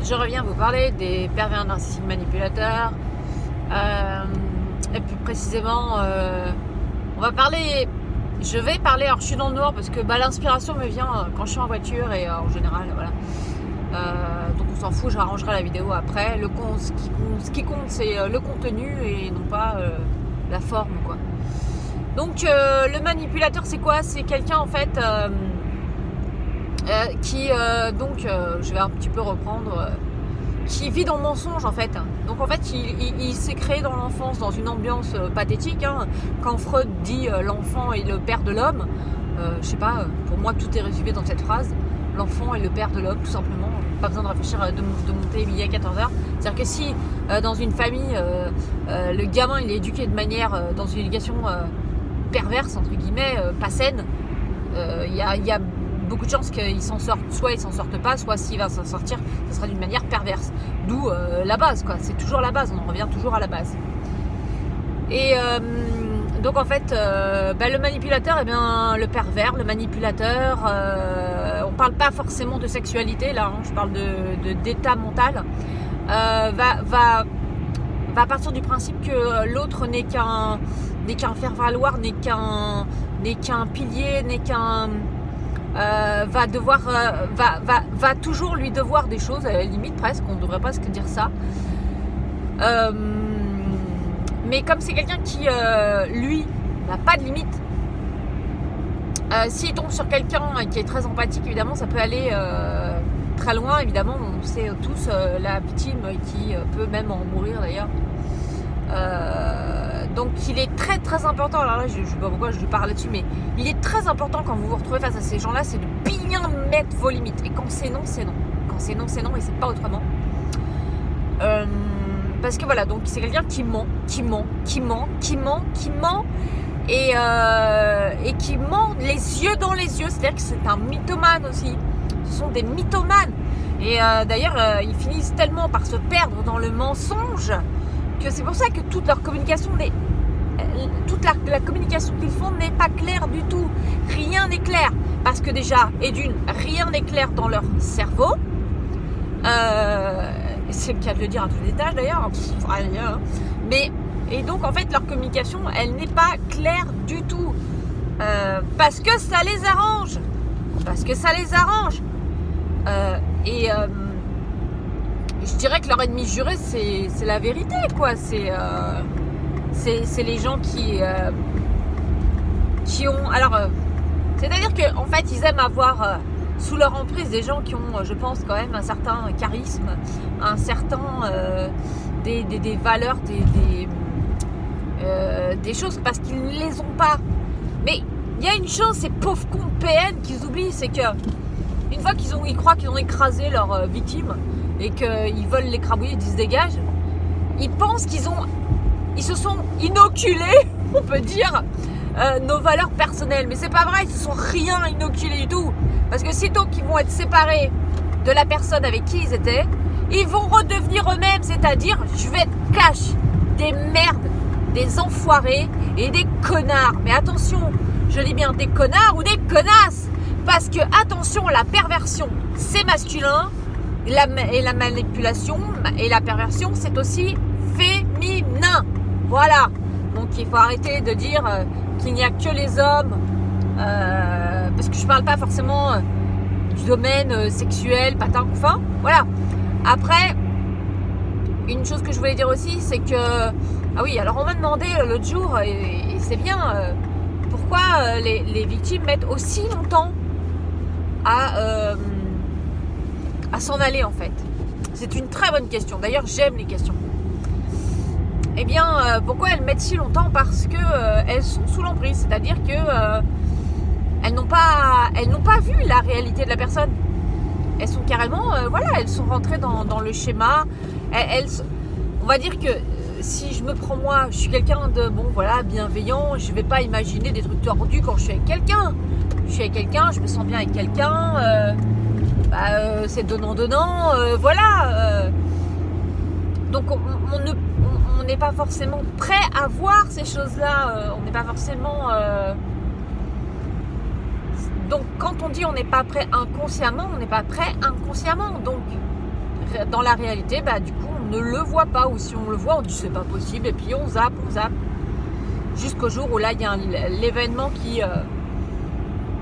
je reviens vous parler des pervers narcissiques manipulateurs. Et plus précisément, je vais parler, alors je suis dans le noir parce que l'inspiration me vient quand je suis en voiture et en général, voilà. Donc on s'en fout, je rarrangerai la vidéo après. Ce qui compte, c'est le contenu et non pas la forme, quoi. Donc le manipulateur, c'est quoi? C'est quelqu'un en fait qui, je vais un petit peu reprendre, qui vit dans le mensonge en fait. Donc en fait, il s'est créé dans l'enfance dans une ambiance pathétique. Hein. Quand Freud dit l'enfant est le père de l'homme, je sais pas, pour moi tout est résumé dans cette phrase. L'enfant est le père de l'homme, tout simplement. Pas besoin de réfléchir, de monter midi à 14h. C'est-à-dire que si dans une famille, le gamin il est éduqué de manière, dans une éducation perverse, entre guillemets, pas saine, il y a beaucoup de chances qu'il s'en sorte. Soit il s'en sorte pas, soit s'il va s'en sortir, ce sera d'une manière perverse. D'où la base, quoi. C'est toujours la base, on en revient toujours à la base. Et donc en fait, le manipulateur, le pervers, le manipulateur, on parle pas forcément de sexualité là, hein, je parle d'état mental, va partir du principe que l'autre n'est qu'un faire-valoir, n'est qu'un pilier, n'est qu'un va toujours lui devoir des choses, à la limite presque, on ne devrait pas se dire ça. Mais comme c'est quelqu'un qui, lui, n'a pas de limite, s'il tombe sur quelqu'un qui est très empathique, évidemment, ça peut aller très loin, évidemment. On sait tous la victime qui peut même en mourir, d'ailleurs. Donc, il est très, très important. Alors là, je ne sais pas pourquoi je parle là-dessus, mais il est très important quand vous vous retrouvez face à ces gens-là, c'est de bien mettre vos limites. Et quand c'est non, c'est non. Quand c'est non, c'est non, et c'est pas autrement. Parce que voilà, donc c'est quelqu'un qui ment, et qui ment les yeux dans les yeux, c'est-à-dire que c'est un mythomane aussi. Ce sont des mythomanes. Et d'ailleurs, ils finissent tellement par se perdre dans le mensonge que c'est pour ça que toute leur communication la communication qu'ils font n'est pas claire du tout. Rien n'est clair. Parce que déjà, rien n'est clair dans leur cerveau. C'est le cas de le dire à tous les étages d'ailleurs, et donc en fait leur communication elle n'est pas claire du tout, parce que ça les arrange, je dirais que leur ennemi juré c'est la vérité, quoi. C'est les gens qui ont, alors c'est-à-dire que en fait ils aiment avoir sous leur emprise des gens qui ont, je pense, quand même un certain charisme, un certain des valeurs, des choses, parce qu'ils ne les ont pas. Mais il y a une chose, ces pauvres cons PN qu'ils oublient, c'est que une fois ils croient qu'ils ont écrasé leur victime et qu'ils veulent l'écrabouiller, ils se dégagent, ils pensent ils se sont inoculés, on peut dire, nos valeurs personnelles. Mais c'est pas vrai, ils se sont rien inoculés du tout. Parce que sitôt qu'ils vont être séparés de la personne avec qui ils étaient, ils vont redevenir eux-mêmes, c'est-à-dire, je vais être cash, des merdes, des enfoirés et des connards. Mais attention, je dis bien des connards ou des connasses. Parce que, attention, la perversion, c'est masculin, et la manipulation et la perversion, c'est aussi féminin. Voilà. Donc, il faut arrêter de dire qu'il n'y a que les hommes, parce que je parle pas forcément du domaine sexuel, patin, enfin, voilà. Après, une chose que je voulais dire aussi, c'est que, ah oui, alors on m'a demandé l'autre jour, et c'est bien, pourquoi les victimes mettent aussi longtemps à s'en aller, en fait. C'est une très bonne question. D'ailleurs, j'aime les questions. Eh bien, pourquoi elles mettent si longtemps? Parce que elles sont sous l'emprise, c'est-à-dire que elles n'ont pas vu la réalité de la personne. Elles sont carrément, elles sont rentrées dans le schéma. On va dire que si je me prends moi, je suis quelqu'un de bienveillant. Je vais pas imaginer des trucs tordus quand je suis avec quelqu'un. Je me sens bien avec quelqu'un. C'est donnant, voilà. Donc on n'est pas forcément prêt à voir ces choses-là. On n'est pas forcément. Donc quand on dit on n'est pas prêt inconsciemment, on n'est pas prêt inconsciemment. Donc dans la réalité, bah, du coup, on ne le voit pas. Ou si on le voit, on dit c'est pas possible. Et puis on zappe. Jusqu'au jour où là, il y a l'événement qui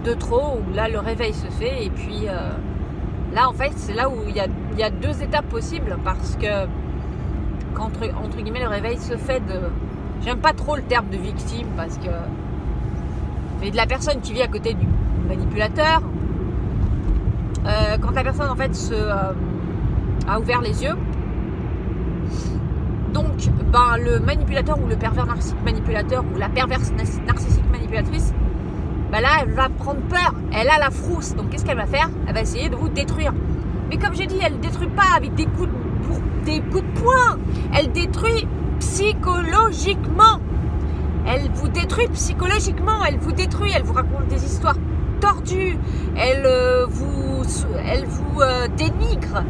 de trop, où là, le réveil se fait. Et puis là, en fait, c'est là où il y a deux étapes possibles. Parce que, entre guillemets, le réveil se fait de... J'aime pas trop le terme de victime parce que... Mais de la personne qui vit à côté du manipulateur. Quand la personne, en fait, a ouvert les yeux. Donc, ben, le manipulateur ou le pervers narcissique manipulateur ou la perverse narcissique manipulatrice, ben là, elle va prendre peur. Elle a la frousse. Donc, qu'est-ce qu'elle va faire? Elle va essayer de vous détruire. Mais comme j'ai dit, elle ne détruit pas avec des coups de poing. Elle détruit psychologiquement. Elle vous détruit psychologiquement. Elle vous détruit. Elle vous raconte des histoires tordues. Elle vous dénigre.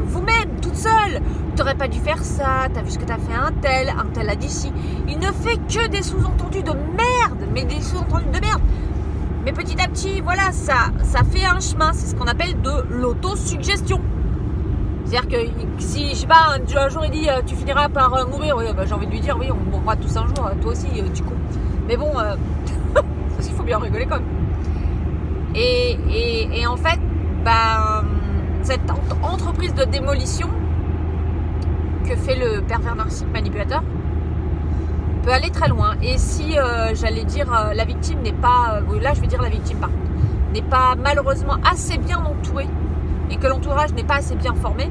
Vous-même, toute seule. Tu n'aurais pas dû faire ça. Tu as vu ce que tu as fait un tel a dit ci. Il ne fait que des sous-entendus de merde. Mais des sous-entendus de merde. Mais petit à petit, voilà, ça fait un chemin. C'est ce qu'on appelle de l'autosuggestion. C'est-à-dire que si, je sais pas, un jour il dit tu finiras par mourir, oui, bah, j'ai envie de lui dire oui, on mourra tous un jour, toi aussi, du coup. Mais bon, parce qu'il faut bien rigoler quand même. Et en fait, bah, cette entreprise de démolition que fait le pervers narcissique manipulateur peut aller très loin. Et si, j'allais dire, la victime n'est pas, là je vais dire la victime par contre, n'est pas malheureusement assez bien entourée, et que l'entourage n'est pas assez bien formé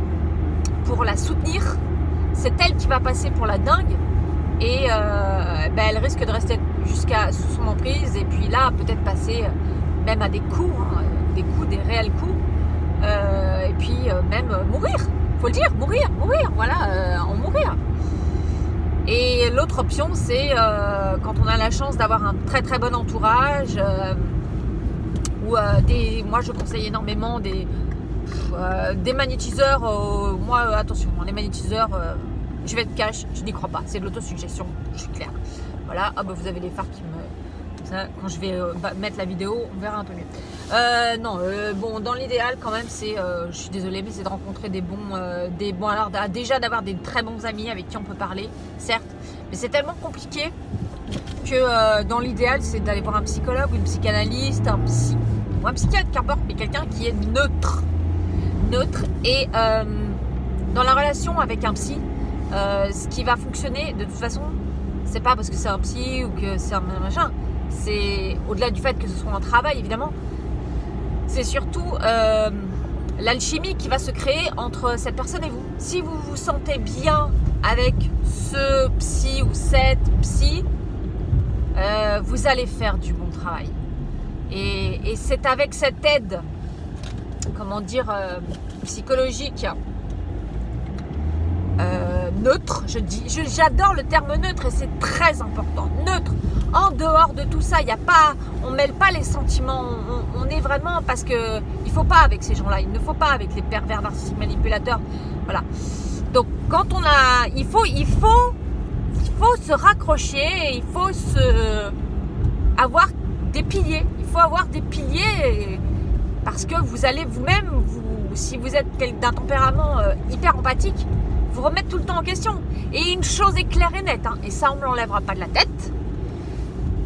pour la soutenir, c'est elle qui va passer pour la dingue et ben elle risque de rester jusqu'à sous son emprise et puis là peut-être passer même à des coups, des réels coups et puis même mourir, faut le dire, mourir, voilà, en mourir. Et l'autre option c'est quand on a la chance d'avoir un très très bon entourage ou moi je conseille énormément des magnétiseurs, moi attention, les magnétiseurs, je vais être cash, je n'y crois pas, c'est de l'autosuggestion, je suis claire. Voilà, ah bah vous avez les phares qui me... Ça, quand je vais mettre la vidéo, on verra un peu mieux. Non, bon, dans l'idéal quand même, c'est, je suis désolée, mais c'est de rencontrer des bons, alors déjà d'avoir des très bons amis avec qui on peut parler, certes, mais c'est tellement compliqué que dans l'idéal, c'est d'aller voir un psychologue ou une psychanalyste, ou un psychiatre, qu'importe, mais quelqu'un qui est neutre. Et dans la relation avec un psy, ce qui va fonctionner de toute façon, c'est pas parce que c'est un psy ou que c'est un machin, c'est au-delà du fait que ce soit un travail évidemment, c'est surtout l'alchimie qui va se créer entre cette personne et vous. Si vous vous sentez bien avec ce psy ou cette psy, vous allez faire du bon travail et c'est avec cette aide, comment dire, psychologique neutre, j'adore le terme neutre et c'est très important, neutre, en dehors de tout ça, il y a pas, on mêle pas les sentiments, on est vraiment, parce que il faut pas avec ces gens-là, il ne faut pas avec les pervers narcissiques manipulateurs, voilà. Donc quand on a, il faut se raccrocher, il faut avoir des piliers, parce que vous allez vous-même, si vous êtes d'un tempérament hyper empathique, vous remettre tout le temps en question. Et une chose est claire et nette, et ça on ne me l'enlèvera pas de la tête,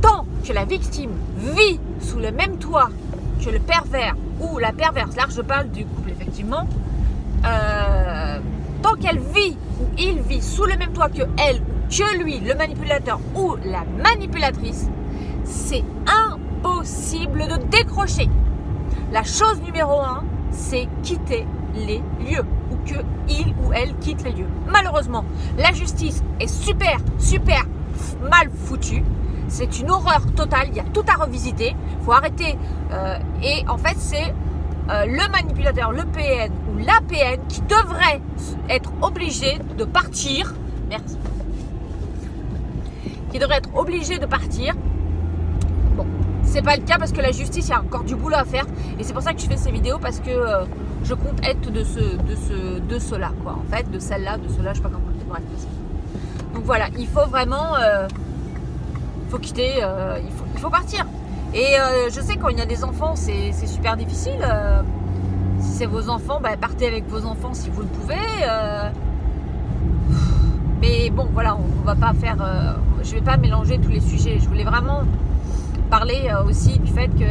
tant que la victime vit sous le même toit que le pervers ou la perverse, là je parle du couple effectivement, tant qu'elle vit ou il vit sous le même toit que elle, que lui, le manipulateur ou la manipulatrice, c'est impossible de décrocher. La chose numéro 1, c'est quitter les lieux, ou que il ou elle quitte les lieux. Malheureusement, la justice est super mal foutue. C'est une horreur totale, il y a tout à revisiter, il faut arrêter. Et en fait, c'est le manipulateur, le PN ou la PN qui devrait être obligé de partir. Merci. Qui devrait être obligé de partir. Bon, c'est pas le cas parce que la justice, il y a encore du boulot à faire. Et c'est pour ça que je fais ces vidéos, parce que je compte être de ceux-là, quoi. En fait, de celle-là, de ceux-là, je sais pas comment on dit. Bref. Donc voilà, il faut vraiment, faut quitter, il faut partir. Et je sais quand il y a des enfants, c'est super difficile. C'est c'est vos enfants, bah, partez avec vos enfants si vous le pouvez. Mais bon, voilà, on va pas faire. Je vais pas mélanger tous les sujets. Je voulais vraiment parler aussi du fait que,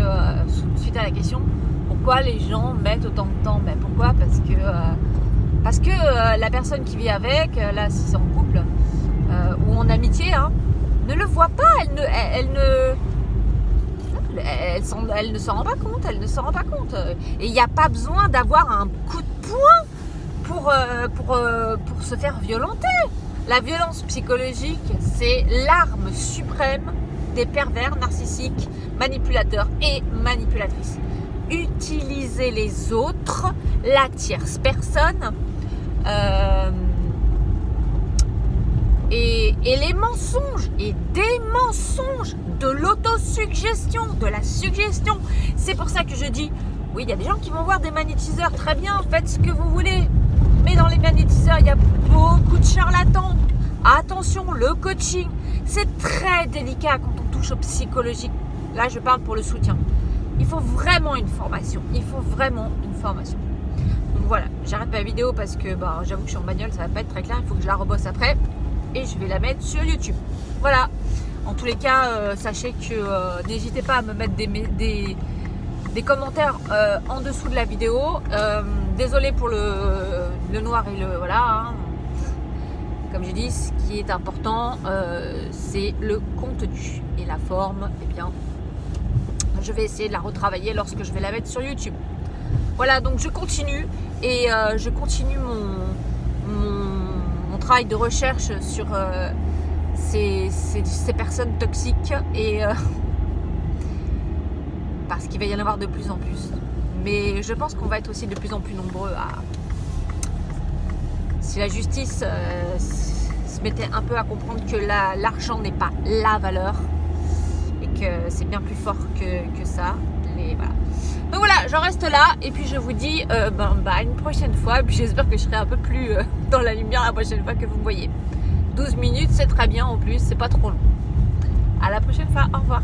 suite à la question, pourquoi les gens mettent autant de temps? Ben, pourquoi? Parce que la personne qui vit avec, là, si c'est en couple ou en amitié, hein, ne le voit pas. Elle ne s'en rend pas compte. Elle ne s'en rend pas compte. Et il n'y a pas besoin d'avoir un coup de poing pour se faire violenter. La violence psychologique, c'est l'arme suprême des pervers narcissiques, manipulateurs et manipulatrices. Utiliser les autres, la tierce personne, et les mensonges, et des mensonges, de l'autosuggestion, de la suggestion. C'est pour ça que je dis, oui, il y a des gens qui vont voir des magnétiseurs, très bien, faites ce que vous voulez. Mais dans les magnétiseurs, il y a beaucoup de charlatans. Attention, le coaching, c'est très délicat quand on touche au psychologique. Là, je parle pour le soutien. Il faut vraiment une formation. Il faut vraiment une formation. Donc voilà, j'arrête ma vidéo parce que j'avoue que je suis en bagnole, ça va pas être très clair. Il faut que je la rebosse après et je vais la mettre sur YouTube. Voilà. En tous les cas, sachez que n'hésitez pas à me mettre des commentaires en dessous de la vidéo. Désolée pour le noir et le voilà. Hein. Comme j'ai dit, ce qui est important, c'est le contenu et la forme. Eh bien, je vais essayer de la retravailler lorsque je vais la mettre sur YouTube. Voilà, donc je continue et je continue mon travail de recherche sur ces personnes toxiques et parce qu'il va y en avoir de plus en plus. Mais je pense qu'on va être aussi de plus en plus nombreux à... Si la justice se mettait un peu à comprendre que l'argent n'est pas la valeur et que c'est bien plus fort que ça. Voilà. Donc voilà, j'en reste là et puis je vous dis une prochaine fois. Et puis j'espère que je serai un peu plus dans la lumière la prochaine fois que vous me voyez. 12 minutes, c'est très bien en plus, c'est pas trop long. À la prochaine fois, au revoir.